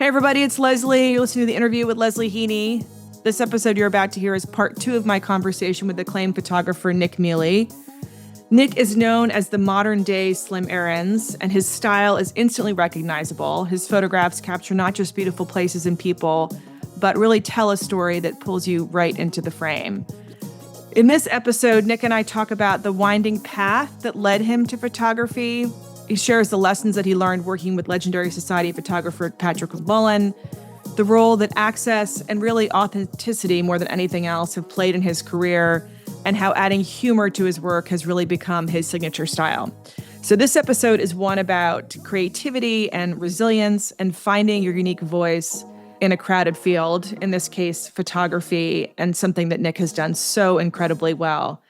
everybody, it's Leslie. You're listening to the interview with Leslie Heaney. This episode you're about to hear is part 2 of my conversation with acclaimed photographer Nick Mele. Nick is known as the modern-day Slim Aarons, and his style is instantly recognizable. His photographs capture not just beautiful places and people, but really tell a story that pulls you right into the frame. In this episode, Nick and I talk about the winding path that led him to photography. He shares the lessons that he learned working with legendary society photographer Patrick McMullan, the role that access and really authenticity more than anything else have played in his career, and how adding humor to his work has really become his signature style. So this episode is one about creativity and resilience and finding your unique voice in a crowded field, in this case, photography, and something that Nick has done so incredibly well.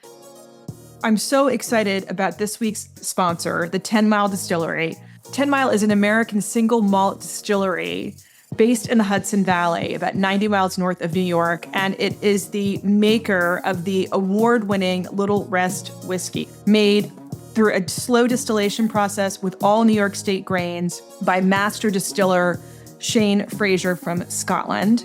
I'm so excited about this week's sponsor, the 10 Mile Distillery. 10 Mile is an American single malt distillery based in the Hudson Valley, about 90 miles north of New York, and it is the maker of the award-winning Little Rest whiskey, made through a slow distillation process with all New York State grains by master distiller Shane Fraser from Scotland.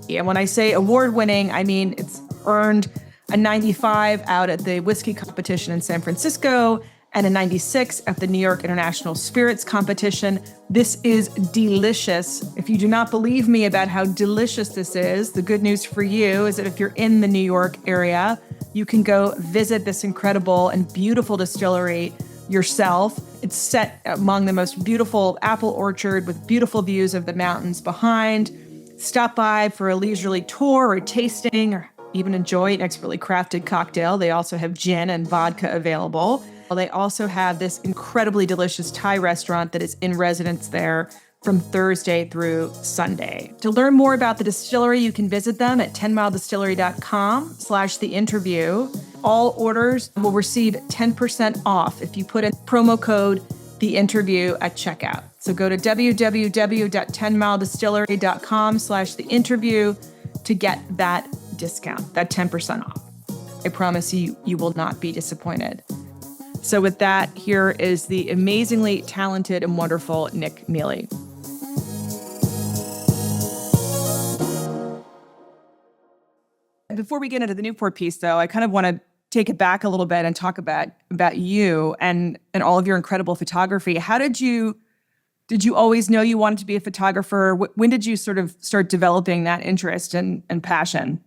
And when I say award-winning, I mean it's earned a 95 out at the whiskey competition in San Francisco and a 96 at the New York International Spirits Competition. This is delicious. If you do not believe me about how delicious this is, the good news for you is that if you're in the New York area, you can go visit this incredible and beautiful distillery yourself. It's set among the most beautiful apple orchard with beautiful views of the mountains behind. Stop by for a leisurely tour or tasting, or even enjoy an expertly crafted cocktail. They also have gin and vodka available. They also have this incredibly delicious Thai restaurant that is in residence there from Thursday through Sunday. To learn more about the distillery, you can visit them at 10miledistillery.com/theinterview. All orders will receive 10% off if you put in promo code THEINTERVIEW at checkout. So go to www.10miledistillery.com/theinterview to get that discount, that 10% off. I promise you, you will not be disappointed. So with that, here is the amazingly talented and wonderful Nick Mele. Before we get into the Newport piece, though, I kind of want to take it back a little bit and talk about you and all of your incredible photography. How did you always know you wanted to be a photographer? When did you sort of start developing that interest and passion?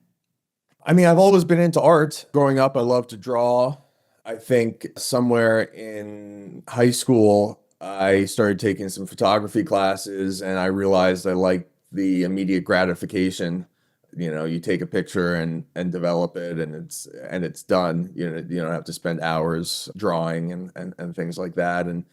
I mean, I've always been into art. Growing up, I loved to draw. I think somewhere in high school, I started taking some photography classes, and I realized I liked the immediate gratification. You know, you take a picture and develop it, and it's done. You don't have to spend hours drawing and things like that. And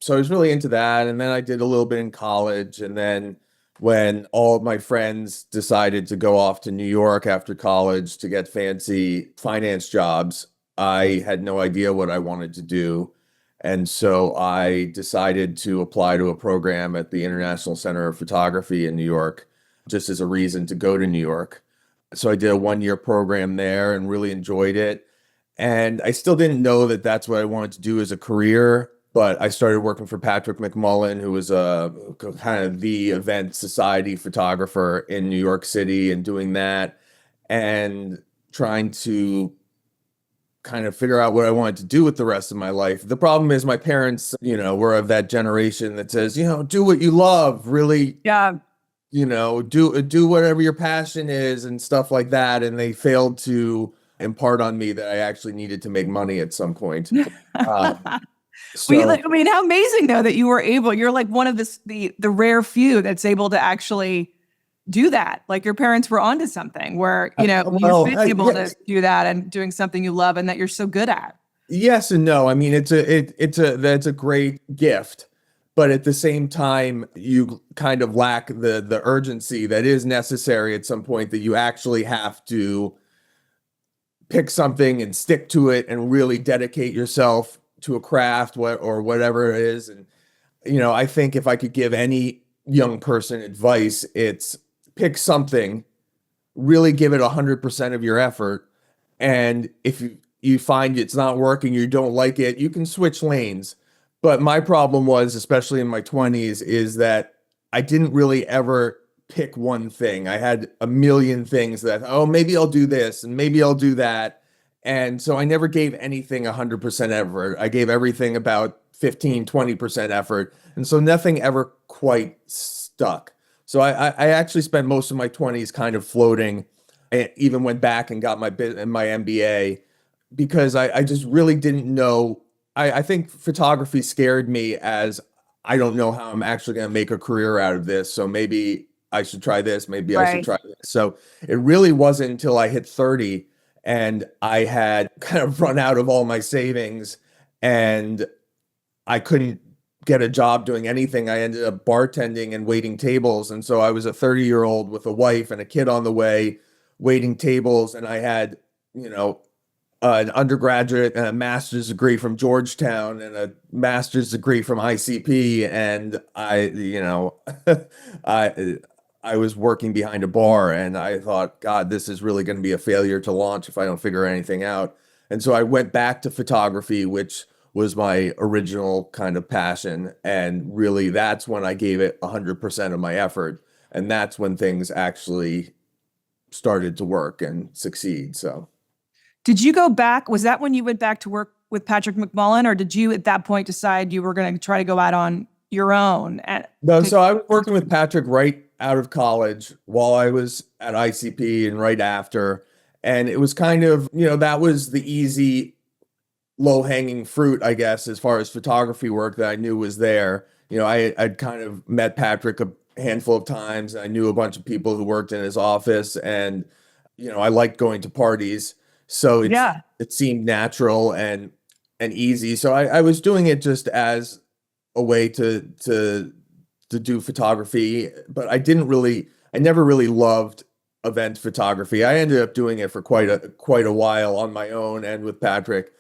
so I was really into that. And then I did a little bit in college. And then when all of my friends decided to go off to New York after college to get fancy finance jobs, I had no idea what I wanted to do. And so I decided to apply to a program at the International Center of Photography in New York, just as a reason to go to New York. So I did a 1-year program there and really enjoyed it. And I still didn't know that that's what I wanted to do as a career, but I started working for Patrick McMullan, who was a kind of the event society photographer in New York City, and doing that and trying to kind of figure out what I wanted to do with the rest of my life. The problem is my parents, were of that generation that says, do what you love, really, do whatever your passion is and stuff like that. And they failed to impart on me that I actually needed to make money at some point. How amazing though that you were able, you're like one of the rare few that's able to actually do that. Like your parents were onto something where, you've been able to do that and doing something you love and that you're so good at. Yes and no. I mean, that's a great gift, but at the same time, you kind of lack the urgency that is necessary at some point, that you actually have to pick something and stick to it and really dedicate yourself to a craft or whatever it is. And, I think if I could give any young person advice, it's pick something, really give it 100% of your effort. And if you find it's not working, you don't like it, you can switch lanes. But my problem was, especially in my 20s, is that I didn't really ever pick one thing. I had a million things that, oh, maybe I'll do this and maybe I'll do that. And so I never gave anything 100% effort. I gave everything about 15, 20% effort. And so nothing ever quite stuck. So I actually spent most of my 20s kind of floating. I even went back and got my MBA because I just really didn't know. I think photography scared me as I don't know how I'm actually going to make a career out of this. So maybe I should try this. Maybe I should Right. try this. So it really wasn't until I hit 30 and I had kind of run out of all my savings and I couldn't get a job doing anything. I ended up bartending and waiting tables. And so I was a 30-year-old with a wife and a kid on the way, waiting tables. And I had, you know, an undergraduate and a master's degree from Georgetown and a master's degree from ICP. And I, I was working behind a bar and I thought, God, this is really going to be a failure to launch if I don't figure anything out. And so I went back to photography, which was my original kind of passion. And really, that's when I gave it 100% of my effort. And that's when things actually started to work and succeed. So. Did you go back? Was that when you went back to work with Patrick McMullan, or did you at that point decide you were going to try to go out on your own? No, so I was working with Patrick right out of college while I was at ICP and right after. And it was kind of, that was the easy, low-hanging fruit, I guess, as far as photography work that I knew was there. I'd kind of met Patrick a handful of times. I knew a bunch of people who worked in his office and, I liked going to parties. So it seemed natural and easy. So I was doing it just as a way to do photography, but I never really loved event photography. I ended up doing it for quite a while on my own and with Patrick,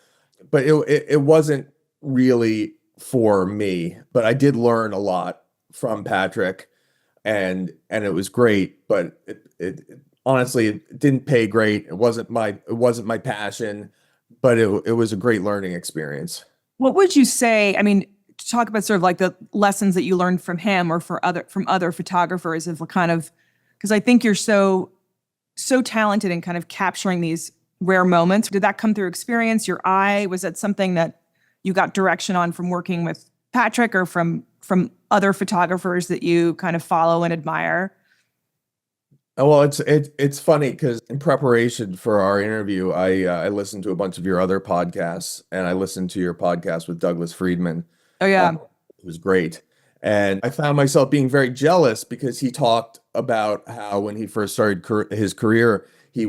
but it wasn't really for me. But I did learn a lot from Patrick, and it was great. But it honestly, it didn't pay great. It wasn't my passion, but it was a great learning experience. What would you say? I mean, to talk about sort of like the lessons that you learned from him or from other photographers of kind of, because I think you're so talented in kind of capturing these rare moments. Did that come through experience, your eye? Was that something that you got direction on from working with Patrick or from other photographers that you kind of follow and admire? Well, it's funny because in preparation for our interview, I listened to a bunch of your other podcasts, and I listened to your podcast with Douglas Friedman. Oh yeah, it was great, and I found myself being very jealous because he talked about how when he first started his career, he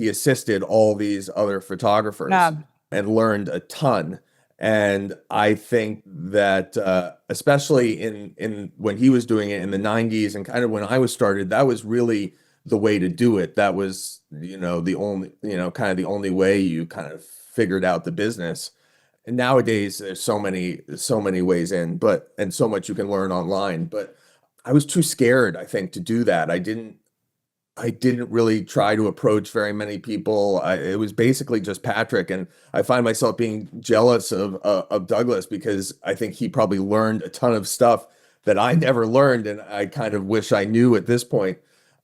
assisted all these other photographers and learned a ton. And I think that especially in when he was doing it in the 90s and kind of when I was started, that was really the way to do it. That was, the only, kind of the only way you kind of figured out the business. And nowadays there's so many ways in, and so much you can learn online. But I was too scared, I think, to do that. I didn't really try to approach very many people. It was basically just Patrick, and I find myself being jealous of Douglas because I think he probably learned a ton of stuff that I never learned, and I kind of wish I knew at this point.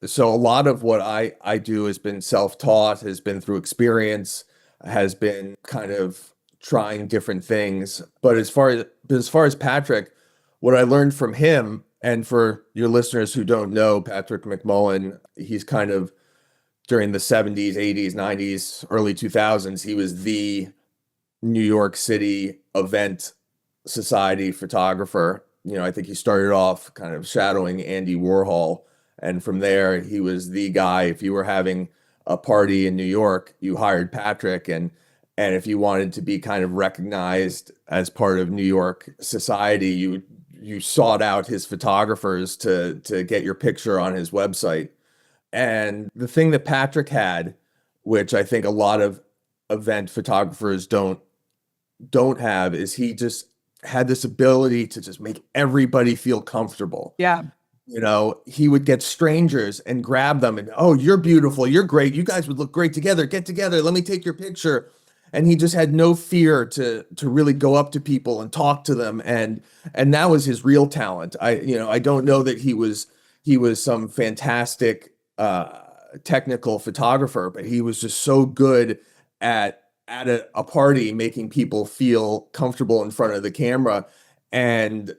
So a lot of what I do has been self-taught, has been through experience, has been kind of trying different things. But as far as Patrick, what I learned from him. And for your listeners who don't know, Patrick McMullan, he's kind of during the 70s, 80s, 90s, early 2000s, he was the New York City event society photographer. I think he started off kind of shadowing Andy Warhol. And from there, he was the guy. If you were having a party in New York, you hired Patrick. And if you wanted to be kind of recognized as part of New York society, you sought out his photographers to get your picture on his website. And the thing that Patrick had, which I think a lot of event photographers don't have, is he just had this ability to just make everybody feel comfortable. Yeah. He would get strangers and grab them and, oh, you're beautiful, you're great, you guys would look great together, get together, let me take your picture. and he just had no fear to really go up to people and talk to them, and that was his real talent. I don't know that he was some fantastic technical photographer, but he was just so good at a party making people feel comfortable in front of the camera, and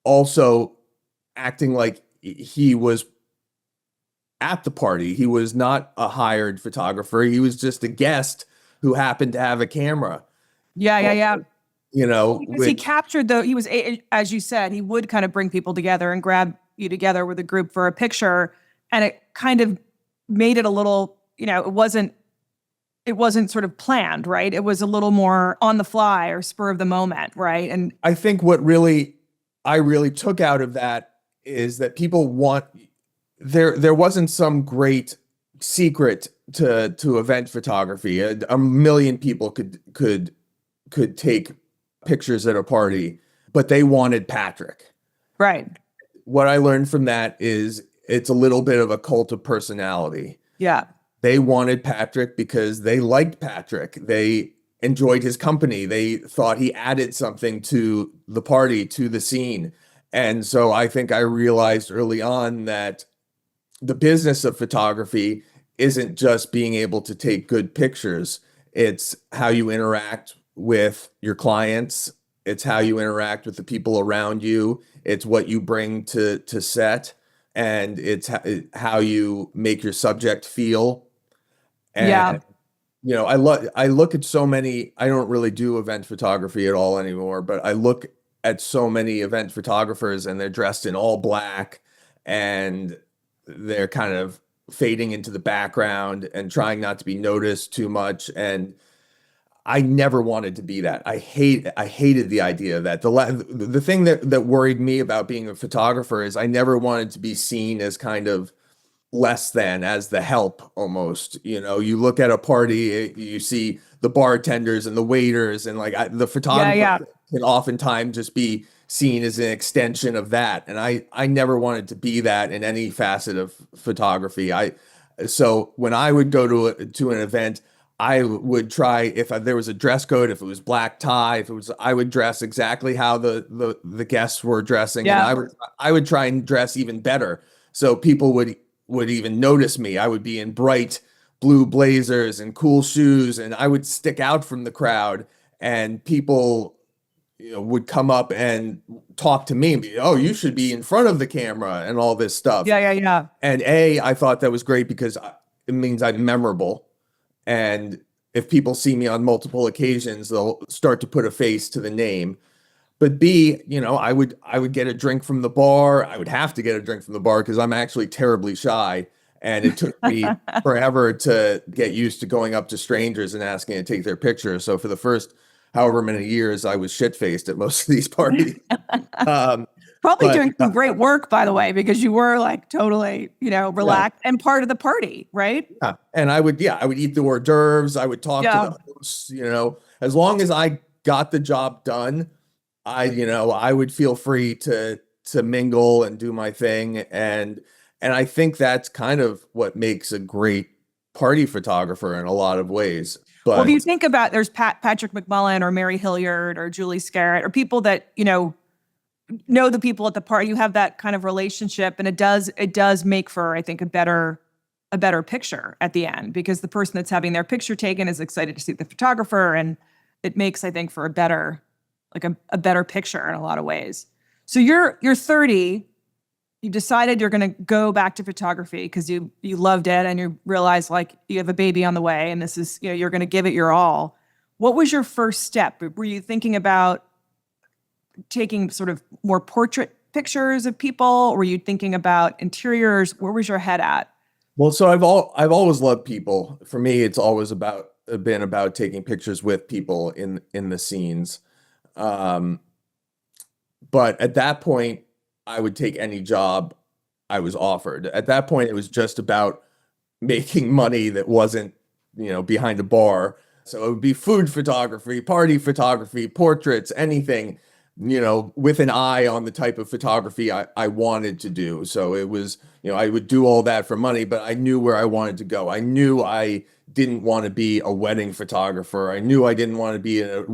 also acting like he was at the party. He was not a hired photographer. He was just a guest who happened to have a camera. Yeah. Because he Which captured as you said, he would kind of bring people together and grab you together with a group for a picture. And it kind of made it a little, it wasn't sort of planned, right? It was a little more on the fly or spur of the moment, right? And I think I really took out of that is that people want, there wasn't some great secret to event photography. A million people could take pictures at a party, but they wanted Patrick. right. What I learned from that is it's a little bit of a cult of personality. Yeah. They wanted Patrick because they liked Patrick. They enjoyed his company. They thought he added something to the party, to the scene. And so I think I realized early on that the business of photography isn't just being able to take good pictures. It's how you interact with your clients. It's how you interact with the people around you. It's what you bring to set, and it's how you make your subject feel. Yeah. And I look at so many. I don't really do event photography at all anymore, but I look at so many event photographers, and they're dressed in all black, and they're kind of fading into the background and trying not to be noticed too much. And I never wanted to be that. I hated the idea of that. The thing that worried me about being a photographer is I never wanted to be seen as kind of less than, as the help almost. You look at a party, you see the bartenders and the waiters, and the photographer Yeah. can oftentimes just be seen as an extension of that. And I never wanted to be that in any facet of photography. So when I would go to an event, I would try, if there was a dress code, if it was black tie, I would dress exactly how the guests were dressing, and Yeah. I would try and dress even better, so people would even notice me. I would be in bright blue blazers and cool shoes, and I would stick out from the crowd, and people would come up and talk to me and be, oh, you should be in front of the camera and all this stuff. Yeah. And I thought that was great because it means I'm memorable. And if people see me on multiple occasions, they'll start to put a face to the name. But B, I would get a drink from the bar. I would have to get a drink from the bar because I'm actually terribly shy. And it took me forever to get used to going up to strangers and asking to take their picture. So for the first however many years, I was shit-faced at most of these parties. Probably But doing some great work, by the way, because you were like totally, relaxed and part of the party, right? yeah. And I would eat the hors d'oeuvres. I would talk to the hosts, as long as I got the job done, I would feel free to mingle and do my thing. And I think that's kind of what makes a great party photographer in a lot of ways. But Well, if you think about, there's Patrick McMullan or Mary Hilliard or Julie Scarrett or people that, know the people at the party. You have that kind of relationship, and it does make for, I think, a better picture at the end, because the person that's having their picture taken is excited to see the photographer, and it makes, I think, for a better picture in a lot of ways. So you're 30. You decided you're going to go back to photography because you loved it, and you realize like you have a baby on the way, and this is, you're going to give it your all. What was your first step? Were you thinking about taking sort of more portrait pictures of people? Or were you thinking about interiors? Where was your head at? well, so I've always loved people. For me, it's always been about taking pictures with people in the scenes. But at that point, I would take any job I was offered. At that point, it was just about making money that wasn't, behind a bar. So it would be food photography, party photography, portraits, anything, with an eye on the type of photography I wanted to do. So it was, I would do all that for money, but I knew where I wanted to go. I knew I didn't want to be a wedding photographer. I knew I didn't want to be an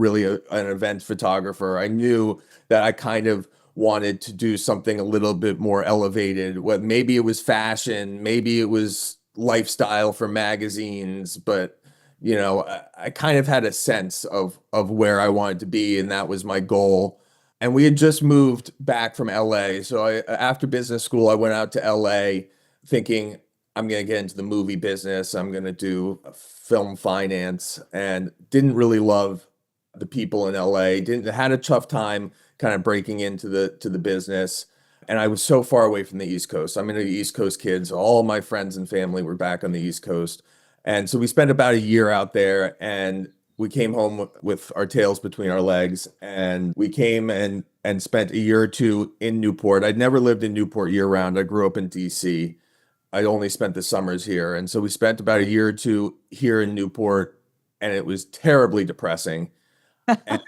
event photographer. I knew that I kind of wanted to do something a little bit more elevated. What maybe it was fashion, maybe it was lifestyle for magazines, but I kind of had a sense of where I wanted to be, and that was my goal. And we had just moved back from LA. So after business school, I went out to LA thinking I'm going to get into the movie business. I'm going to do film finance, and didn't really love the people in LA. Didn't Had a tough time kind of breaking into the business. And I was so far away from the East Coast. I'm an East Coast kid, so all my friends and family were back on the East Coast. And so we spent about a year out there, and we came home with our tails between our legs, and we came and spent a year or two in Newport. I'd never lived in Newport year round. I grew up in DC. I only spent the summers here. And so we spent about a year or two here in Newport, and it was terribly depressing. And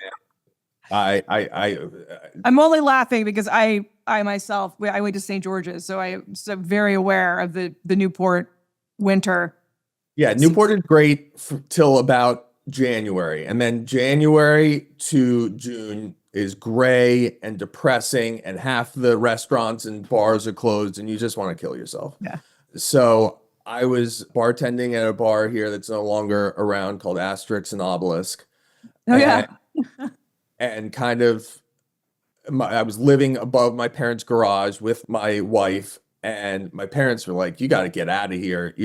I'm only laughing because I myself, I went to St. George's, so I'm so very aware of the Newport winter. Yeah, Newport is great till about January. And then January to June is gray and depressing, and half the restaurants and bars are closed, and you just want to kill yourself. Yeah. So I was bartending at a bar here that's no longer around called Asterix and Obelisk. Oh, yeah. And kind of, I was living above my parents' garage with my wife, and my parents were like, "You got to get out of here.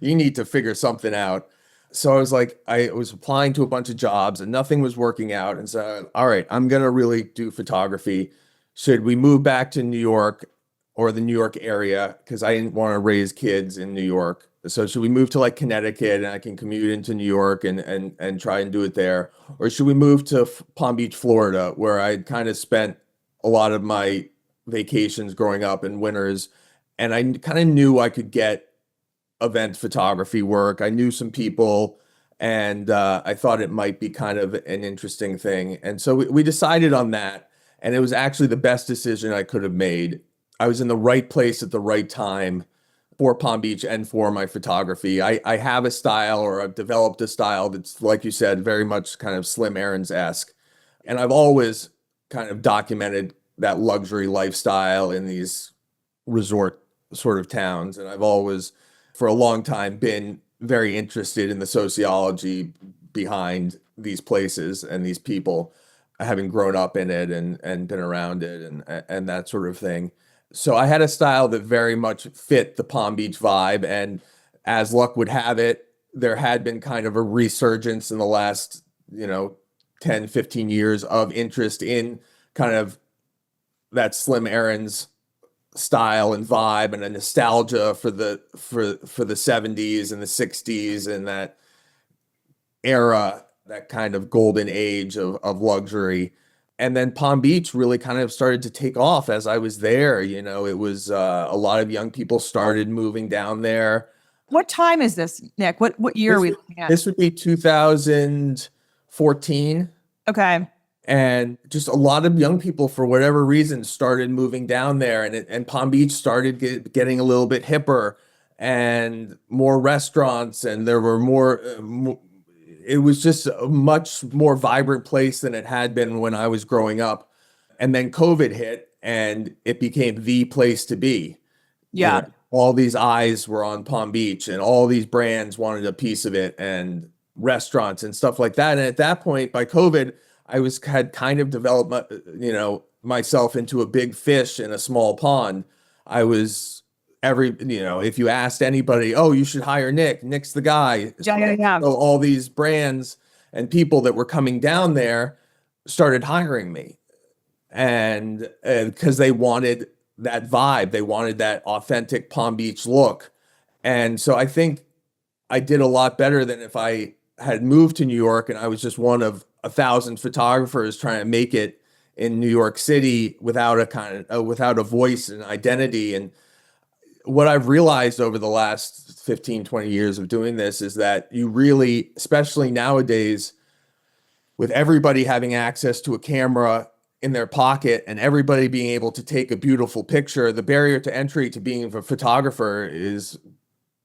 You need to figure something out." So I was applying to a bunch of jobs, and nothing was working out. And so, all right, I'm going to really do photography. Should we move back to New York or the New York area? Because I didn't want to raise kids in New York. So should we move to like Connecticut, and I can commute into New York and try and do it there? Or should we move to Palm Beach, Florida, where I kind of spent a lot of my vacations growing up in winters, and I kind of knew I could get event photography work. I knew some people, and I thought it might be kind of an interesting thing. And so we decided on that, and it was actually the best decision I could have made. I was in the right place at the right time for Palm Beach and for my photography. I have a style, or I've developed a style that's, like you said, very much kind of Slim Aarons-esque. And I've always kind of documented that luxury lifestyle in these resort sort of towns. And I've always, for a long time, been very interested in the sociology behind these places and these people, having grown up in it and been around it and that sort of thing. So I had a style that very much fit the Palm Beach vibe. And as luck would have it, there had been kind of a resurgence in the last, 10, 15 years of interest in kind of that Slim Aarons style and vibe, and a nostalgia for the 70s and the 60s and that era, that kind of golden age of luxury. And then Palm Beach really kind of started to take off as I was there. It was a lot of young people started moving down there. What time is this, Nick? What year are we looking at? This would be 2014. Okay. And just a lot of young people, for whatever reason, started moving down there, and Palm Beach started getting a little bit hipper, and more restaurants, and there were more. It was just a much more vibrant place than it had been when I was growing up. And then COVID hit, and it became the place to be. Yeah. All these eyes were on Palm Beach, and all these brands wanted a piece of it, and restaurants and stuff like that. And at that point, by COVID, I had kind of developed myself into a big fish in a small pond. I was if you asked anybody, "Oh, you should hire Nick. Nick's the guy." Yeah. So all these brands and people that were coming down there started hiring me, and because they wanted that vibe, they wanted that authentic Palm Beach look. And so I think I did a lot better than if I had moved to New York and I was just one of 1,000 photographers trying to make it in New York City without a voice and identity. And what I've realized over the last 15, 20 years of doing this is that you really, especially nowadays, with everybody having access to a camera in their pocket and everybody being able to take a beautiful picture, the barrier to entry to being a photographer is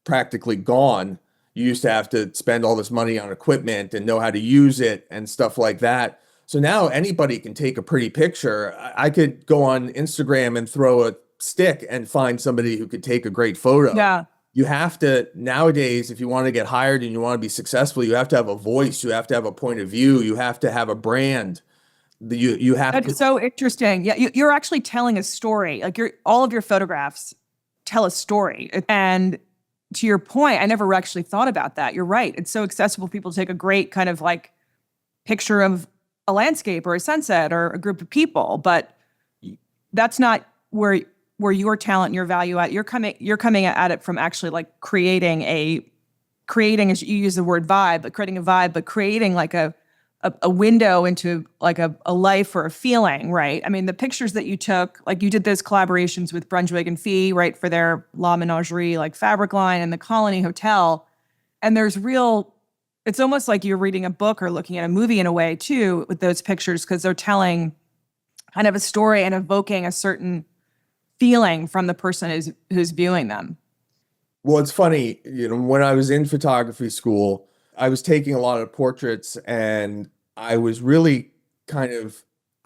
practically gone. you used to have to spend all this money on equipment and know how to use it and stuff like that. So now anybody can take a pretty picture. I could go on Instagram and throw a stick and find somebody who could take a great photo. Yeah. You have to nowadays, if you want to get hired and you want to be successful, you have to have a voice, you have to have a point of view, you have to have a brand. You have to. That's so interesting. Yeah, you're actually telling a story. Like all of your photographs tell a story. And to your point, I never actually thought about that. You're right. It's so accessible for people to take a great kind of like picture of a landscape or a sunset or a group of people, but that's not where your talent and your value at. You're coming at it from actually like creating, as you use the word vibe, but creating a vibe, but creating like a window into like a life or a feeling, right? I mean, the pictures that you took, like you did those collaborations with Brunswick and Fee, right, for their La Menagerie, like fabric line and the Colony Hotel. And it's almost like you're reading a book or looking at a movie in a way too with those pictures, because they're telling kind of a story and evoking a certain feeling from the person who's viewing them. Well, it's funny, when I was in photography school, I was taking a lot of portraits, and I was really I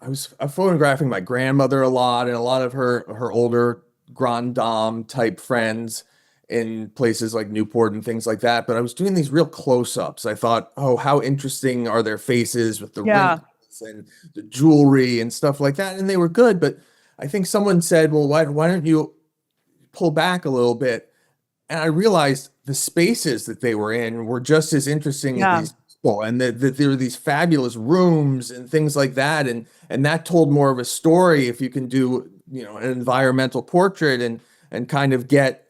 was photographing my grandmother a lot and a lot of her older grand dame type friends in places like Newport and things like that. But I was doing these real close-ups. I thought, oh, how interesting are their faces with the wrinkles and the jewelry and stuff like that. And they were good. But I think someone said, well, why don't you pull back a little bit? And I realized the spaces that they were in were just as interesting as these people, and that there were these fabulous rooms and things like that. And that told more of a story if you can do, an environmental portrait and kind of get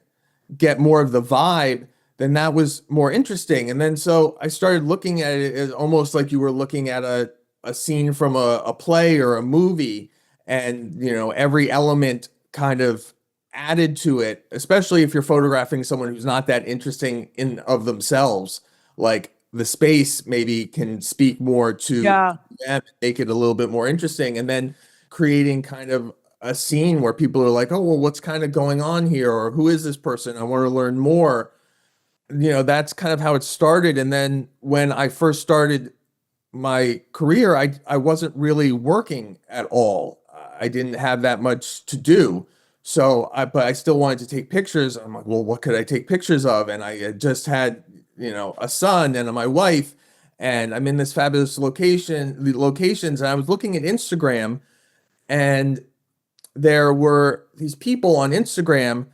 more of the vibe, then that was more interesting. And then so I started looking at it as almost like you were looking at a scene from a play or a movie, and every element kind of added to it, especially if you're photographing someone who's not that interesting in of themselves. Like the space maybe can speak more to them, make it a little bit more interesting, and then creating kind of a scene where people are like, oh, well, what's kind of going on here? Or who is this person? I want to learn more. That's kind of how it started. And then when I first started my career, I wasn't really working at all. I didn't have that much to do. But I still wanted to take pictures. I'm like, well, what could I take pictures of? And I had just had, a son and my wife, and I'm in this fabulous locations. And I was looking at Instagram, and there were these people on Instagram,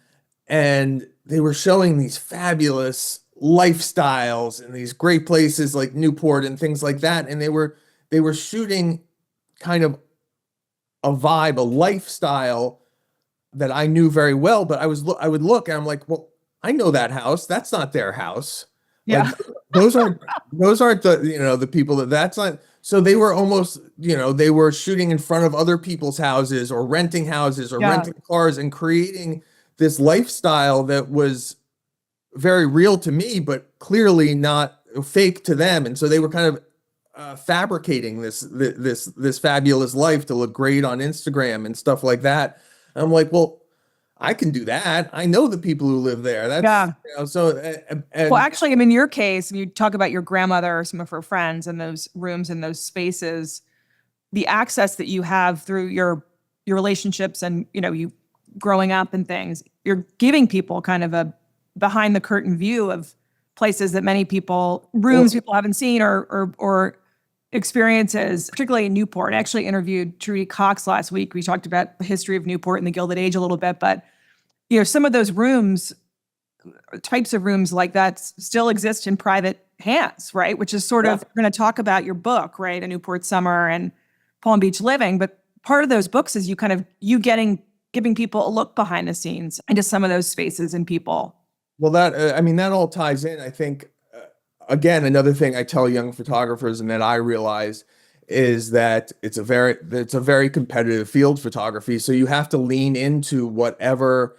and they were showing these fabulous lifestyles and these great places like Newport and things like that. And they were shooting kind of a vibe, a lifestyle that I knew very well, but I would look and I'm like, well, I know that house. That's not their house. Yeah. Like, those aren't the, the people that's not. So they were almost, they were shooting in front of other people's houses or renting houses or renting cars and creating this lifestyle that was very real to me, but clearly not fake to them. And so they were kind of fabricating this fabulous life to look great on Instagram and stuff like that. I'm like, well, I can do that. I know the people who live there. That's well, actually, I mean, in your case, you talk about your grandmother or some of her friends and those rooms and those spaces, the access that you have through your relationships and, you growing up and things, you're giving people kind of a behind the curtain view of places that rooms people haven't seen or experiences, particularly in Newport. I actually interviewed Trudy Cox last week. We talked about the history of Newport and the Gilded Age a little bit, but some of those types of rooms like that still exist in private hands, right? Which is sort of, we're going to talk about your book, right? A Newport Summer and Palm Beach Living, but part of those books is giving people a look behind the scenes into some of those spaces and people. Well, that all ties in. I think, again, another thing I tell young photographers and that I realize is that it's a very competitive field, photography. So you have to lean into whatever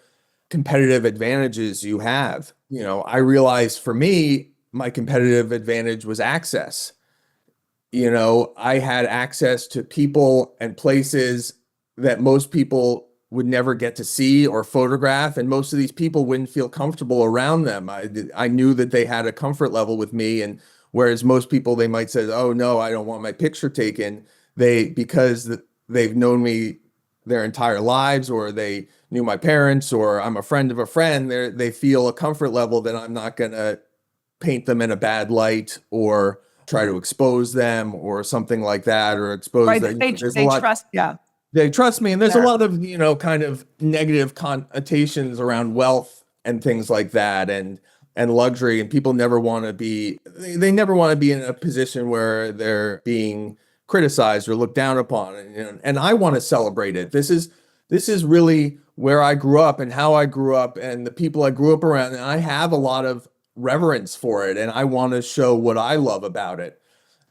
competitive advantages you have. I realized for me, my competitive advantage was access. I had access to people and places that most people would never get to see or photograph, and most of these people wouldn't feel comfortable around them. I knew that they had a comfort level with me, and whereas most people, they might say, "Oh no, I don't want my picture taken," they've known me their entire lives, or they knew my parents, or I'm a friend of a friend, they feel a comfort level that I'm not gonna paint them in a bad light or try to expose them or something like that, or expose Right. that. There's a They lot. trust. Yeah. They trust me, and there's a Sure. lot of, kind of negative connotations around wealth and things like that, and luxury, and people never want to be, they never want to be in a position where they're being criticized or looked down upon, and I want to celebrate it. This is really where I grew up and how I grew up and the people I grew up around, and I have a lot of reverence for it, and I want to show what I love about it.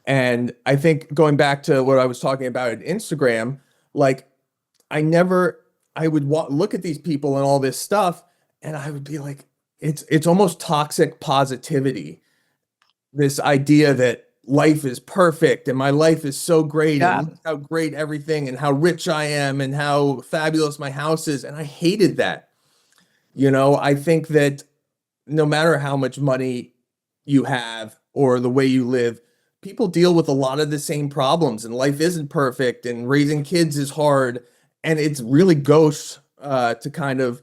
And I think, going back to what I was talking about at Instagram, like, I would look at these people and all this stuff, and I would be like, it's almost toxic positivity. This idea that life is perfect and my life is so great, Yeah. and look how great everything and how rich I am and how fabulous my house is. And I hated that. I think that no matter how much money you have or the way you live, people deal with a lot of the same problems, and life isn't perfect, and raising kids is hard. And it's really gauche to kind of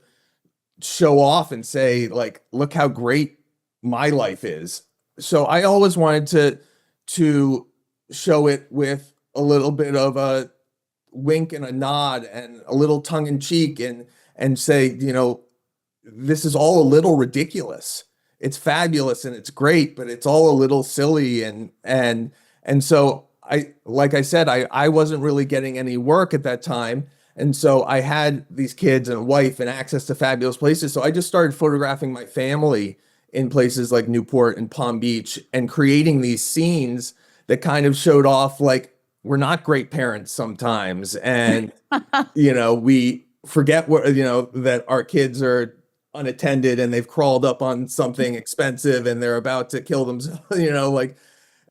show off and say, like, look how great my life is. So I always wanted to show it with a little bit of a wink and a nod and a little tongue in cheek, and say, this is all a little ridiculous. It's fabulous and it's great, but it's all a little silly. And so like I said, I wasn't really getting any work at that time. And so I had these kids and a wife and access to fabulous places. So I just started photographing my family in places like Newport and Palm Beach, and creating these scenes that kind of showed off, like, we're not great parents sometimes. And, we forget that our kids are unattended and they've crawled up on something expensive and they're about to kill themselves. Like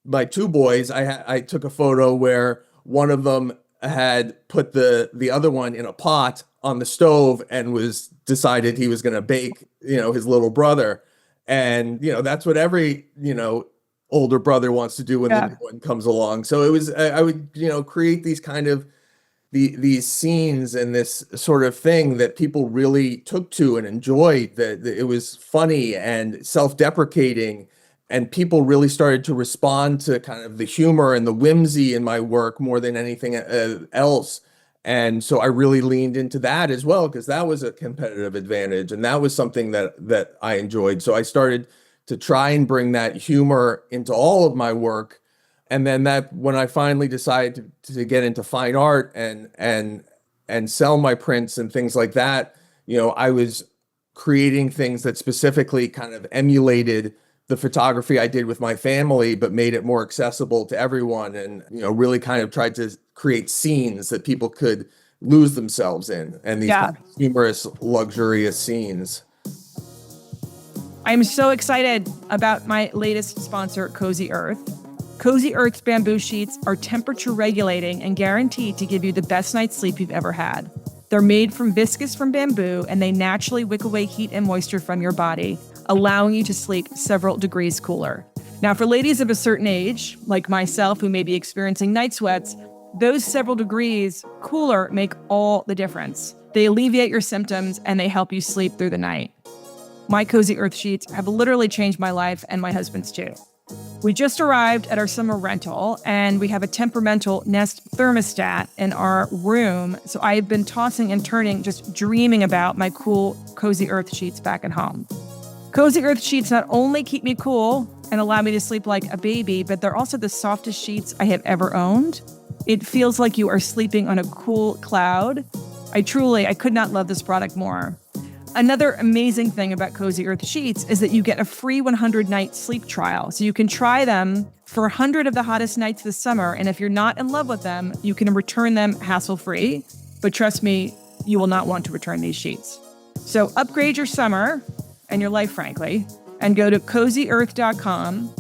my two boys, I took a photo where one of them had put the other one in a pot on the stove and was decided he was going to bake, his little brother. And, that's what every, older brother wants to do when the new one comes along. So it was, I would, create these kind of these scenes and this sort of thing that people really took to and enjoyed, that it was funny and self-deprecating, and people really started to respond to kind of the humor and the whimsy in my work more than anything else. And so I really leaned into that as well, because that was a competitive advantage, and that was something that I enjoyed. So I started to try and bring that humor into all of my work. And then when I finally decided to get into fine art and sell my prints and things like that, I was creating things that specifically kind of emulated the photography I did with my family, but made it more accessible to everyone, and really kind of tried to create scenes that people could lose themselves in, and these kind of humorous, luxurious scenes. I'm so excited about my latest sponsor, Cozy Earth. Cozy Earth's bamboo sheets are temperature regulating and guaranteed to give you the best night's sleep you've ever had. They're made from viscose from bamboo, and they naturally wick away heat and moisture from your body, allowing you to sleep several degrees cooler. Now, for ladies of a certain age, like myself, who may be experiencing night sweats, those several degrees cooler make all the difference. They alleviate your symptoms, and they help you sleep through the night. My Cozy Earth sheets have literally changed my life, and my husband's too. We just arrived at our summer rental, and we have a temperamental Nest thermostat in our room. So I've been tossing and turning, just dreaming about my cool Cozy Earth sheets back at home. Cozy Earth sheets not only keep me cool and allow me to sleep like a baby, but they're also the softest sheets I have ever owned. It feels like you are sleeping on a cool cloud. I could not love this product more. Another amazing thing about Cozy Earth sheets is that you get a free 100-night sleep trial. So you can try them for 100 of the hottest nights this summer. And if you're not in love with them, you can return them hassle-free. But trust me, you will not want to return these sheets. So upgrade your summer and your life, frankly, and go to CozyEarth.com.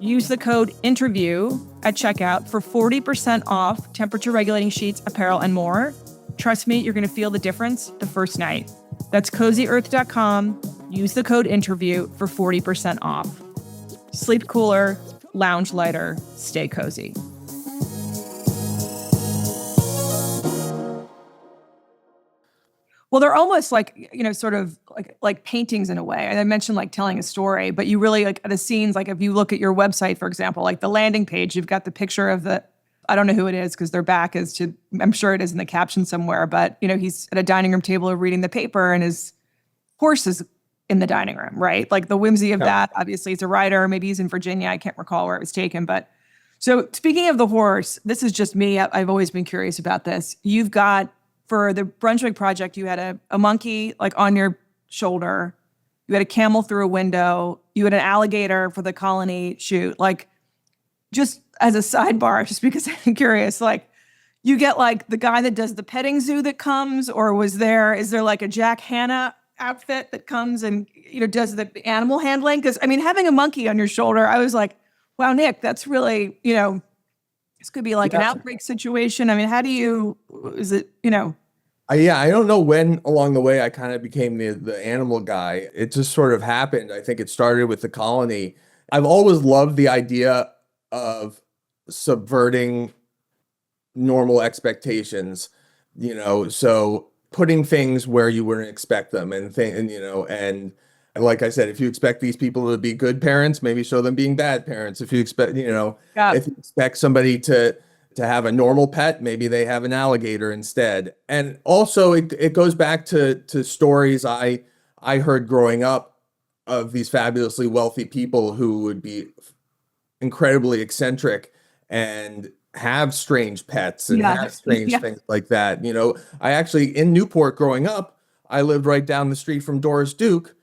Use the code INTERVIEW at checkout for 40% off temperature regulating sheets, apparel, and more. Trust me, you're going to feel the difference the first night. That's cozyearth.com. Use the code interview for 40% off. Sleep cooler, lounge lighter, stay cozy. Well, they're almost like, sort of like paintings in a way. And I mentioned like telling a story, but you really like the scenes, like if you look at your website, for example, like the landing page, you've got the picture of I don't know who it is because their back is to, I'm sure it is in the caption somewhere, but he's at a dining room table reading the paper and his horse is in the dining room, right? Like the whimsy of that, obviously he's a writer, maybe he's in Virginia. I can't recall where it was taken, but so speaking of the horse, this is just me. I've always been curious about this. You've got, for the Brunswick project, you had a monkey like on your shoulder. You had a camel through a window. You had an alligator for the colony shoot. Like, just as a sidebar, just because I'm curious, like, you get like the guy that does the petting zoo that comes, or is there like a Jack Hanna outfit that comes and does the animal handling? Because I mean, having a monkey on your shoulder, I was like, wow, Nick, that's really this could be like an outbreak situation. I mean, how do you? Is it I don't know when along the way I kind of became the animal guy. It just sort of happened. I think it started with the colony. I've always loved the idea of subverting normal expectations, so putting things where you wouldn't expect them and like I said, if you expect these people to be good parents, maybe show them being bad parents. If you expect, if you expect somebody to have a normal pet, maybe they have an alligator instead. And also it goes back to stories I heard growing up of these fabulously wealthy people who would be incredibly eccentric and have strange pets and have strange things like that. I actually, in Newport growing up, I lived right down the street from Doris Duke,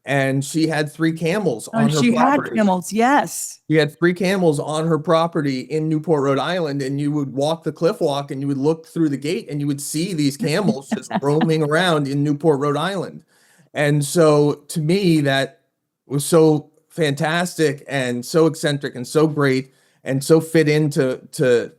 and she had 3 camels on her property. She had camels, yes. She had 3 camels on her property in Newport, Rhode Island, and you would walk the cliff walk and you would look through the gate and you would see these camels just roaming around in Newport, Rhode Island. And so to me, that was so fantastic and so eccentric and so great and so fit into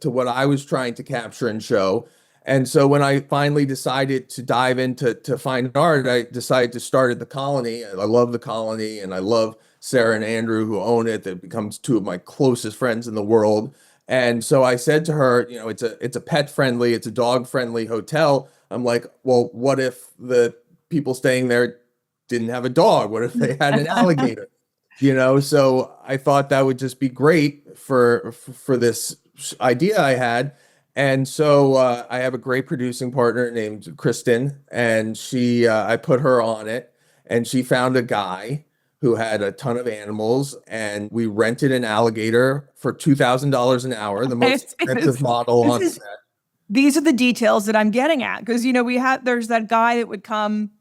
what I was trying to capture and show. And so when I finally decided to dive into fine art, I decided to start at the Colony. I love the Colony, and I love Sarah and Andrew who own it. That becomes 2 of my closest friends in the world. And so I said to her, it's a pet friendly, it's a dog friendly hotel. I'm like, well, what if the people staying there didn't have a dog? What if they had an alligator? So I thought that would just be great for this idea I had. And so I have a great producing partner named Kristen, and I put her on it, and she found a guy who had a ton of animals, and we rented an alligator for $2,000 an hour, the most expensive model on set. These are the details that I'm getting at, because there's that guy that would come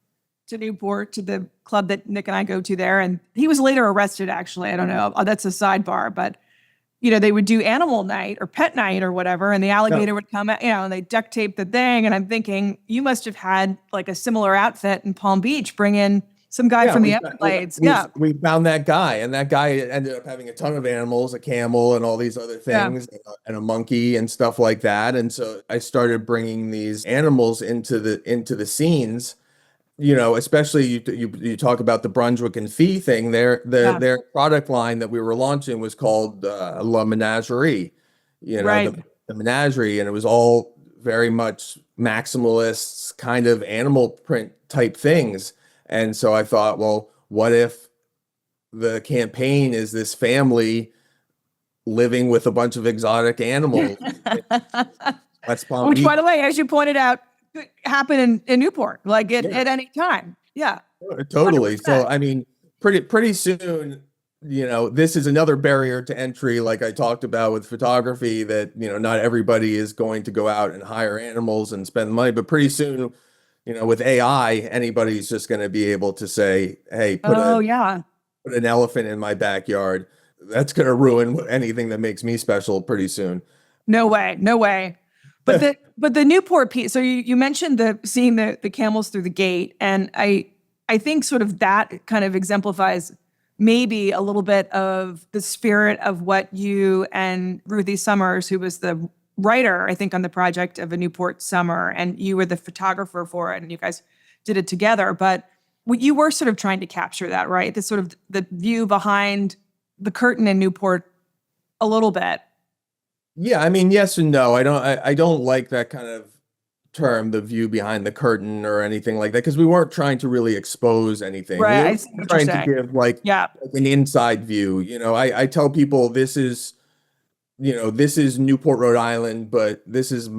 to Newport, to the club that Nick and I go to there, and he was later arrested, actually. I don't know. That's a sidebar, but they would do animal night or pet night or whatever, and the alligator would come out, and they duct tape the thing. And I'm thinking, you must have had like a similar outfit in Palm Beach, bring in some guy from the Everglades. We found that guy, and that guy ended up having a ton of animals, a camel and all these other things, and a monkey and stuff like that. And so I started bringing these animals into the scenes. Especially you talk about the Brunswick and Fee thing. Their product line that we were launching was called La Menagerie, the menagerie, and it was all very much maximalists kind of animal print type things. And so I thought, well, what if the campaign is this family living with a bunch of exotic animals? Which, by the way, as you pointed out, happen in Newport, like at any time. Yeah, totally. 100%. So I mean, pretty soon, this is another barrier to entry, like I talked about with photography, that not everybody is going to go out and hire animals and spend money, but pretty soon, with AI, anybody's just going to be able to say, hey, put an elephant in my backyard. That's going to ruin anything that makes me special pretty soon. No way. But the Newport piece, so you mentioned seeing the camels through the gate, and I think sort of that kind of exemplifies maybe a little bit of the spirit of what you and Ruthie Summers, who was the writer, I think, on the project of A Newport Summer, and you were the photographer for it, and you guys did it together. But you were sort of trying to capture that, right? The sort of the view behind the curtain in Newport a little bit. Yeah, I mean, yes and no. I don't like that kind of term, the view behind the curtain or anything like that, because we weren't trying to really expose anything. We Right. were I see what you're trying to saying. give like Yeah. an inside view. I tell people this is Newport, Rhode Island, but this is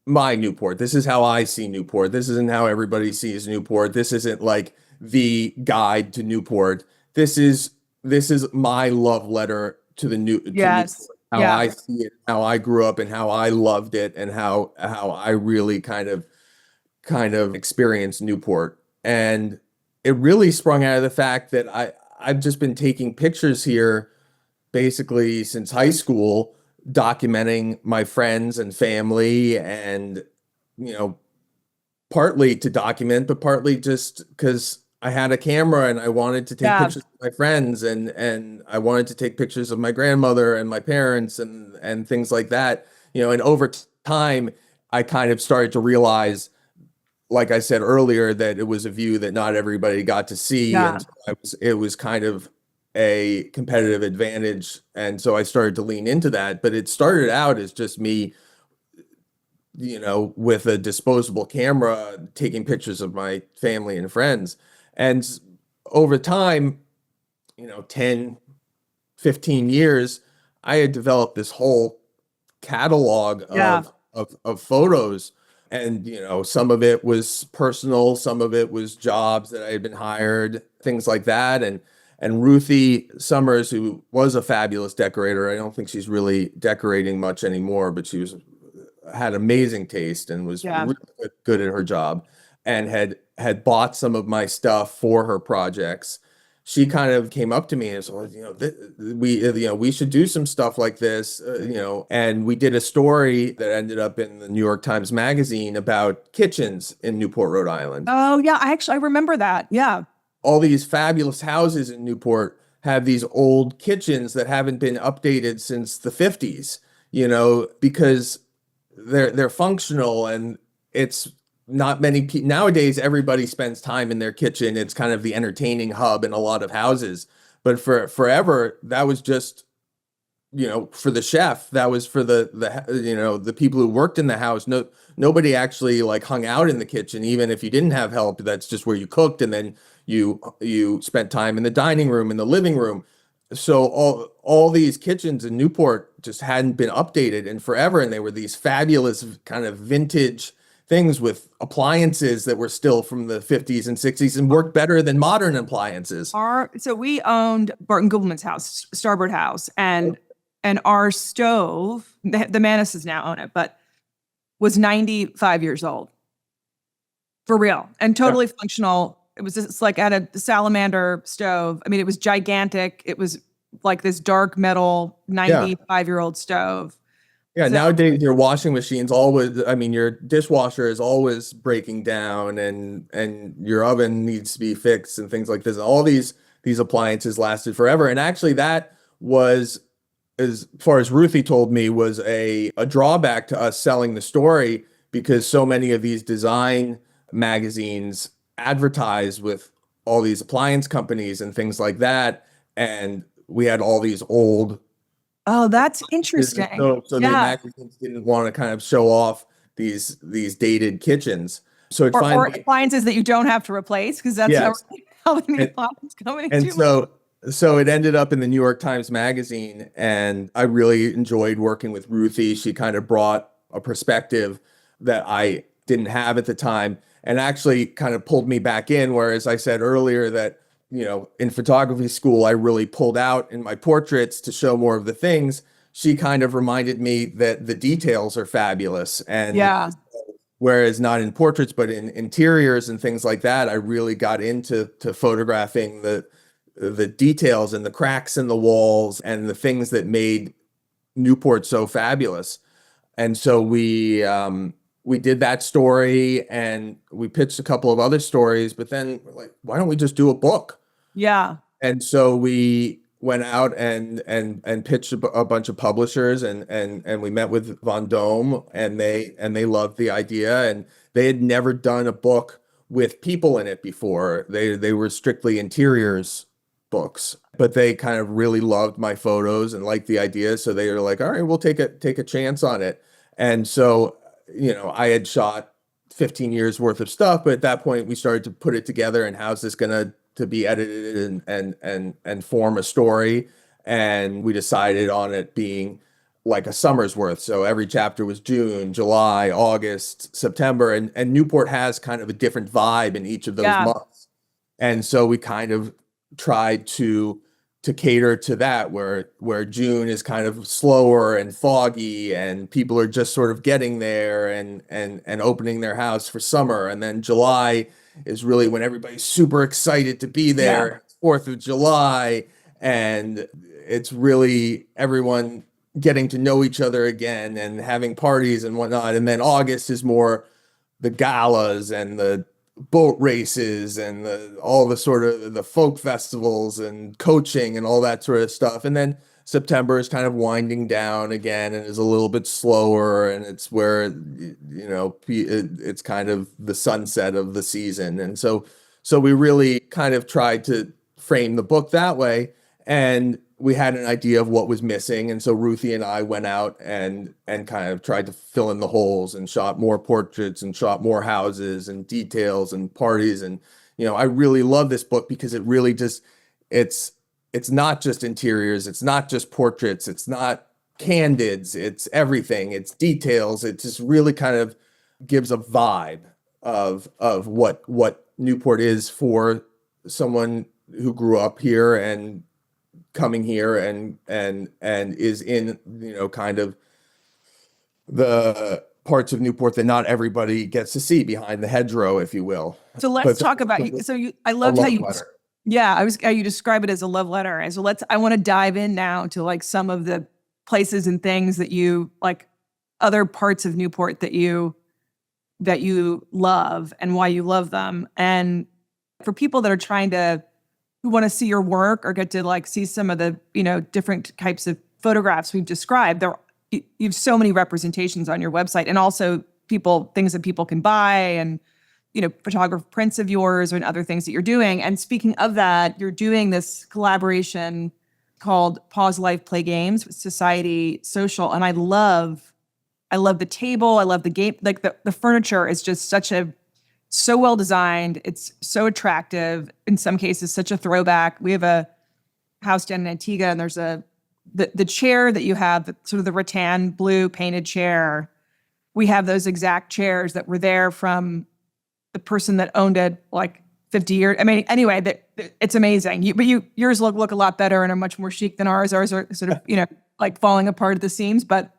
my Newport. This is how I see Newport. This isn't how everybody sees Newport. This isn't like the guide to Newport. This is my love letter to Newport, Yes. how Yeah. I see it, how I grew up, and how I loved it, and how I really kind of experienced Newport. And it really sprung out of the fact that I've just been taking pictures here basically since high school, documenting my friends and family, and you know partly to document, but partly just because I had a camera and I wanted to take Yeah. pictures of my friends, and I wanted to take pictures of my grandmother and my parents and things like that. And over time, I kind of started to realize, like I said earlier, that it was a view that not everybody got to see, Yeah. and so it was kind of a competitive advantage, and so I started to lean into that. But it started out as just me, with a disposable camera, taking pictures of my family and friends. And over time, 10, 15 years, I had developed this whole catalog Yeah. of photos. And, some of it was personal, some of it was jobs that I had been hired, things like that. And Ruthie Summers, who was a fabulous decorator, I don't think she's really decorating much anymore, but she had amazing taste and was Yeah. really good at her job, and had bought some of my stuff for her projects. She kind of came up to me and said, we should do some stuff like this, and we did a story that ended up in the New York Times Magazine about kitchens in Newport, Rhode Island. Oh, yeah. I remember that. Yeah. All these fabulous houses in Newport have these old kitchens that haven't been updated since the 50s, because they're functional, and it's not many people nowadays. Everybody spends time in their kitchen. It's kind of the entertaining hub in a lot of houses. But for forever, that was just, for the chef. That was for the people who worked in the house. Nobody actually hung out in the kitchen, even if you didn't have help. That's just where you cooked, and then you spent time in the dining room, in the living room. So all these kitchens in Newport just hadn't been updated in forever, and they were these fabulous kind of vintage things with appliances that were still from the 50s and 60s and worked better than modern appliances. So we owned Barton Gubelman's house, Starboard House, and our stove, the Manisses now own it, but was 95 years old. For real. And totally functional. It was just like at a salamander stove. I mean, it was gigantic. It was like this dark metal 95-year-old stove. Yeah, So- nowadays your washing machine's always, I mean, your dishwasher is always breaking down, and your oven needs to be fixed and things like this. All these appliances lasted forever. And actually that was, as far as Ruthie told me, was a drawback to us selling the story, because so many of these design magazines advertise with all these appliance companies and things like that. And we had all these old. Oh, that's interesting. So the magazines didn't want to kind of show off these dated kitchens. So it or appliances that you don't have to replace, because that's how many appliances coming. And so it ended up in the New York Times Magazine, and I really enjoyed working with Ruthie. She kind of brought a perspective that I didn't have at the time, and actually kind of pulled me back in. Whereas I said earlier that, in photography school, I really pulled out in my portraits to show more of the things. She kind of reminded me that the details are fabulous. And whereas not in portraits, but in interiors and things like that, I really got into photographing the details and the cracks in the walls and the things that made Newport so fabulous. And so we did that story, and we pitched a couple of other stories, but then we're like, why don't we just do a book? Yeah. And so we went out and pitched a bunch of publishers, and we met with Von Dome, and they loved the idea, and they had never done a book with people in it before. They were strictly interiors books, but they kind of really loved my photos and liked the idea, so they were like, all right, we'll take a chance on it. And so, I had shot 15 years worth of stuff, but at that point we started to put it together, and how's this gonna to be edited and form a story. And we decided on it being like a summer's worth. So every chapter was June, July, August, September, and Newport has kind of a different vibe in each of those Yeah. months. And so we kind of tried to cater to that, where June is kind of slower and foggy, and people are just sort of getting there and opening their house for summer. And then July is really when everybody's super excited to be there. Yeah. 4th of July, and it's really everyone getting to know each other again and having parties and whatnot. And then August is more the galas and the boat races and all the sort of the folk festivals and coaching and all that sort of stuff. And then September is kind of winding down again and is a little bit slower, and it's where it's kind of the sunset of the season. And so we really kind of tried to frame the book that way, and we had an idea of what was missing. And so Ruthie and I went out and kind of tried to fill in the holes and shot more portraits and shot more houses and details and parties. And I really love this book because it really just it's not just interiors, it's not just portraits, it's not candids, it's everything, it's details. It just really kind of gives a vibe of what Newport is for someone who grew up here and coming here and is in kind of the parts of Newport that not everybody gets to see, behind the hedgerow, if you will. So let's talk about I loved how you letter. Yeah, how you describe it as a love letter. And so I want to dive in now to like some of the places and things that you like, other parts of Newport that you love and why you love them. And for people that are who want to see your work or get to like see some of the, different types of photographs we've described, you have so many representations on your website, and also things that people can buy, and photograph prints of yours and other things that you're doing. And speaking of that, you're doing this collaboration called Pause Life, Play Games with Society Social. And I love the table. I love the game. Like the furniture is just so well designed. It's so attractive. In some cases, such a throwback. We have a house down in Antigua, and there's the chair that you have, sort of the rattan blue painted chair. We have those exact chairs that were there from the person that owned it like 50 years. I mean, anyway, it's amazing. Yours look a lot better and are much more chic than ours. Ours are sort of, like falling apart at the seams, but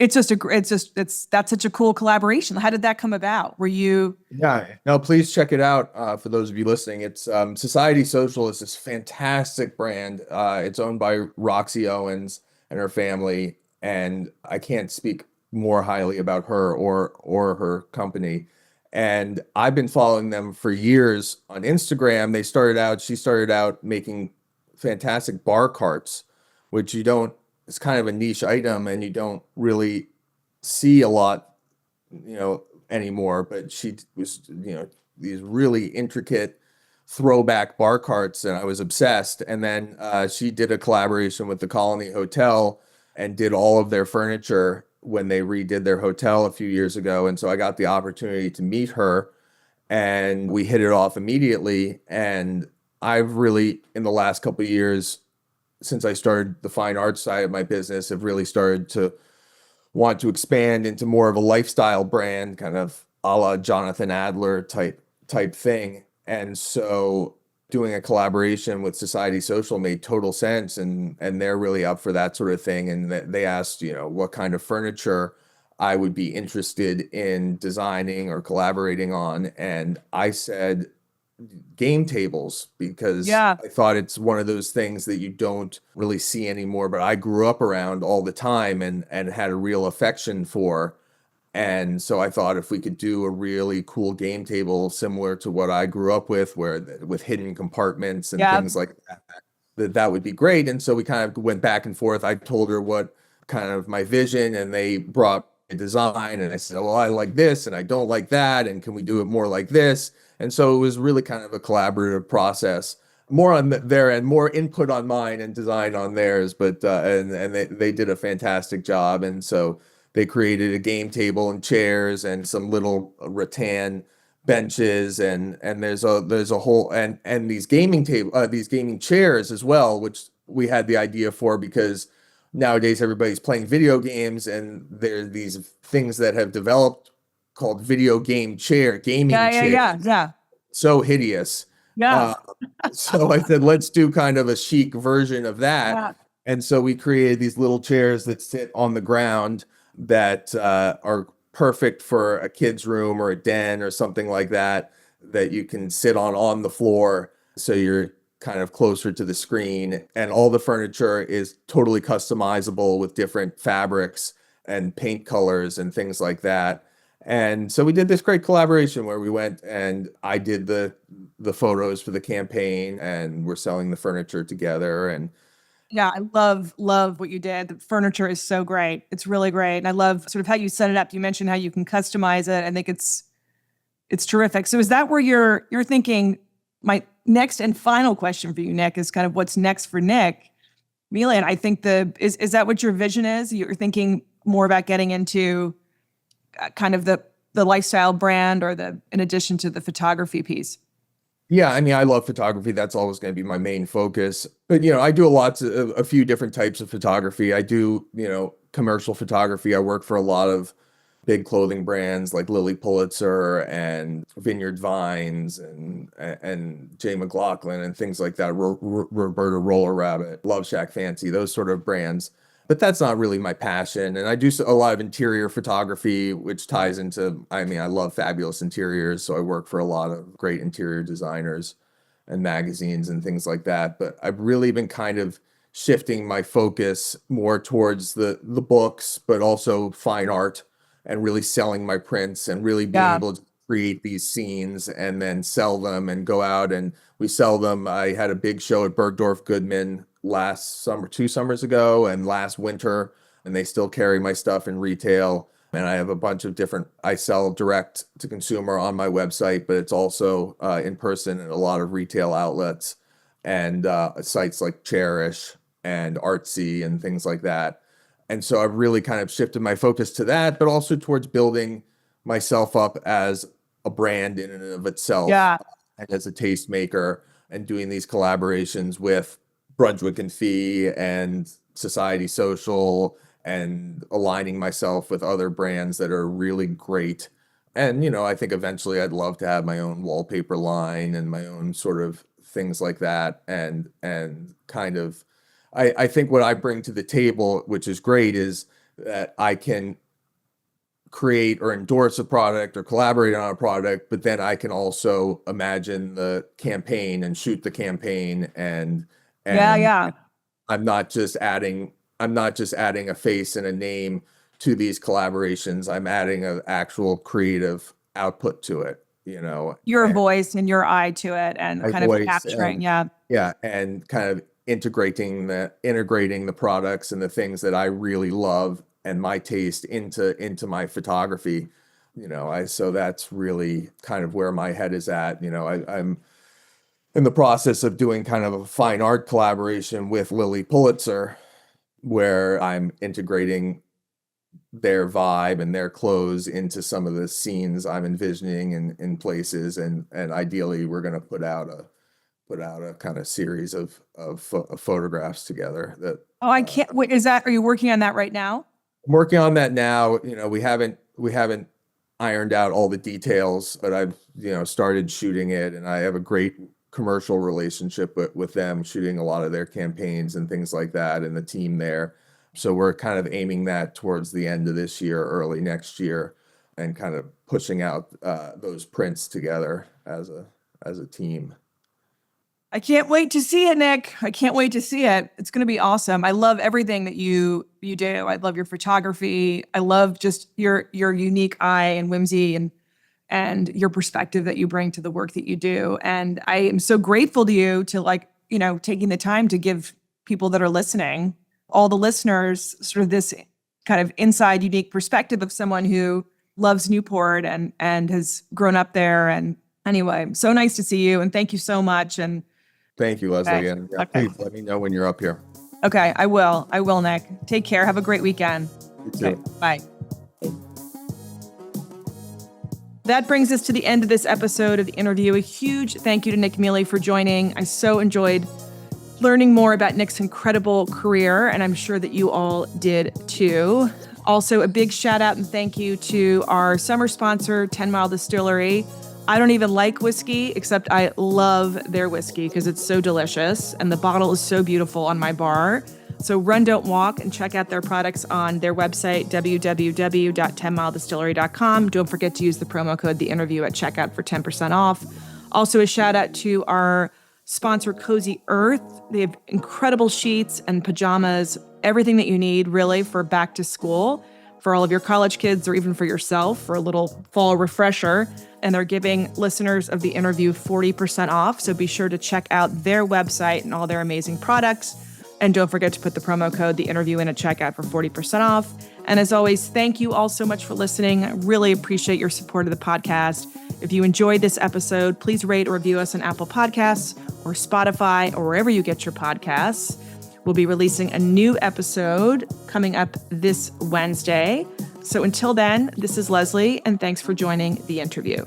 that's such a cool collaboration. How did that come about? Were you? Yeah, no, please check it out. For those of you listening, it's Society Social is this fantastic brand. It's owned by Roxy Owens and her family, and I can't speak more highly about her or her company. And I've been following them for years on Instagram. She started out making fantastic bar carts, which it's kind of a niche item and you don't really see a lot, anymore. But she was, these really intricate throwback bar carts, and I was obsessed. And then she did a collaboration with the Colony Hotel and did all of their furniture when they redid their hotel a few years ago. And so I got the opportunity to meet her, and we hit it off immediately. And I've really, in the last couple of years, since I started the fine arts side of my business, have really started to want to expand into more of a lifestyle brand, kind of a la Jonathan Adler type thing. And so doing a collaboration with Society Social made total sense, and they're really up for that sort of thing. And they asked, what kind of furniture I would be interested in designing or collaborating on. And I said game tables, because Yeah. I thought it's one of those things that you don't really see anymore, but I grew up around all the time and had a real affection for. And so I thought if we could do a really cool game table similar to what I grew up with, with hidden compartments and Yeah. things like that, that would be great. And so we kind of went back and forth. I told her what kind of my vision, and they brought a design, and I said, well, I like this and I don't like that, and can we do it more like this? And so it was really kind of a collaborative process, more on their end, more input on mine and design on theirs. But and they did a fantastic job. And so they created a game table and chairs and some little rattan benches, and there's a whole, and these gaming chairs as well, which we had the idea for because nowadays everybody's playing video games, and there's these things that have developed called gaming chair. Yeah. So hideous. Yeah. So I said, let's do kind of a chic version of that. Yeah. And so we created these little chairs that sit on the ground that are perfect for a kid's room or a den or something like that, that you can sit on the floor. So you're kind of closer to the screen, and all the furniture is totally customizable with different fabrics and paint colors and things like that. And so we did this great collaboration where we went, and I did the photos for the campaign, and we're selling the furniture together. And Yeah, I love what you did. The furniture is so great. It's really great. And I love sort of how you set it up. You mentioned how you can customize it. I think it's terrific. So is that where you're thinking? My next and final question for you, Nick, is kind of what's next for Nick Mele. And I think is that what your vision is? You're thinking more about getting into kind of the lifestyle brand, or in addition to the photography piece? yeah, I mean, I love photography. That's always going to be my main focus. But, I do a few different types of photography. I do, commercial photography. I work for a lot of big clothing brands like Lilly Pulitzer and Vineyard Vines and Jay McLaughlin and things like that. Roberta Roller Rabbit, Love Shack Fancy, those sort of brands. But that's not really my passion. And I do a lot of interior photography, which ties into, I mean, I love fabulous interiors. So I work for a lot of great interior designers and magazines and things like that. But I've really been kind of shifting my focus more towards the books, but also fine art, and really selling my prints and really being able to create these scenes and then sell them and go out and we sell them. I had a big show at Bergdorf Goodman last summer, 2 summers ago, and last winter, and they still carry my stuff in retail. And I have a bunch of I sell direct to consumer on my website, but it's also in person at a lot of retail outlets and sites like Cherish and Artsy and things like that. And so I've really kind of shifted my focus to that, but also towards building myself up as a brand in and of itself, and as a tastemaker, and doing these collaborations with Brunswick and Fee and Society Social, and aligning myself with other brands that are really great. And, I think eventually I'd love to have my own wallpaper line and my own sort of things like that. And kind of, I think what I bring to the table, which is great, is that I can create or endorse a product or collaborate on a product, but then I can also imagine the campaign and shoot the campaign, and I'm not just adding a face and a name to these collaborations. I'm adding an actual creative output to it, Your voice and your eye to it, and kind of capturing. And kind of integrating the products and the things that I really love and my taste into my photography. So that's really kind of where my head is at. I'm in the process of doing kind of a fine art collaboration with Lilly Pulitzer, where I'm integrating their vibe and their clothes into some of the scenes I'm envisioning in places, and ideally we're going to put out a kind of series of photographs together. That I can't wait. Are you working on that right now? I'm working on that now. We haven't ironed out all the details, but I've started shooting it, and I have a great commercial relationship with them, shooting a lot of their campaigns and things like that, and the team there. So we're kind of aiming that towards the end of this year, early next year, and kind of pushing out those prints together as a team. I can't wait to see it, Nick. I can't wait to see it. It's going to be awesome. I love everything that you do. I love your photography. I love just your unique eye and whimsy and your perspective that you bring to the work that you do. And I am so grateful to you to taking the time to give people that are listening, all the listeners, sort of this kind of inside unique perspective of someone who loves Newport and has grown up there. And anyway, so nice to see you. And thank you so much. And Thank you, Leslie. Okay. And Okay. please let me know when you're up here. okay, I will, Nick. Take care. Have a great weekend. You too. Okay, bye. That brings us to the end of this episode of the interview. A huge thank you to Nick Mele for joining. I so enjoyed learning more about Nick's incredible career, and I'm sure that you all did too. Also, a big shout out and thank you to our summer sponsor, 10 Mile Distillery. I don't even like whiskey, except I love their whiskey because it's so delicious, and the bottle is so beautiful on my bar. So run, don't walk, and check out their products on their website, www.10miledistillery.com. Don't forget to use the promo code The Interview at checkout for 10% off. Also, a shout out to our sponsor, Cozy Earth. They have incredible sheets and pajamas, everything that you need really for back to school, for all of your college kids or even for yourself for a little fall refresher. And they're giving listeners of The Interview 40% off. So be sure to check out their website and all their amazing products. And don't forget to put the promo code The Interview in at checkout for 40% off. And as always, thank you all so much for listening. I really appreciate your support of the podcast. If you enjoyed this episode, please rate or review us on Apple Podcasts or Spotify or wherever you get your podcasts. We'll be releasing a new episode coming up this Wednesday. So until then, this is Leslie, and thanks for joining The Interview.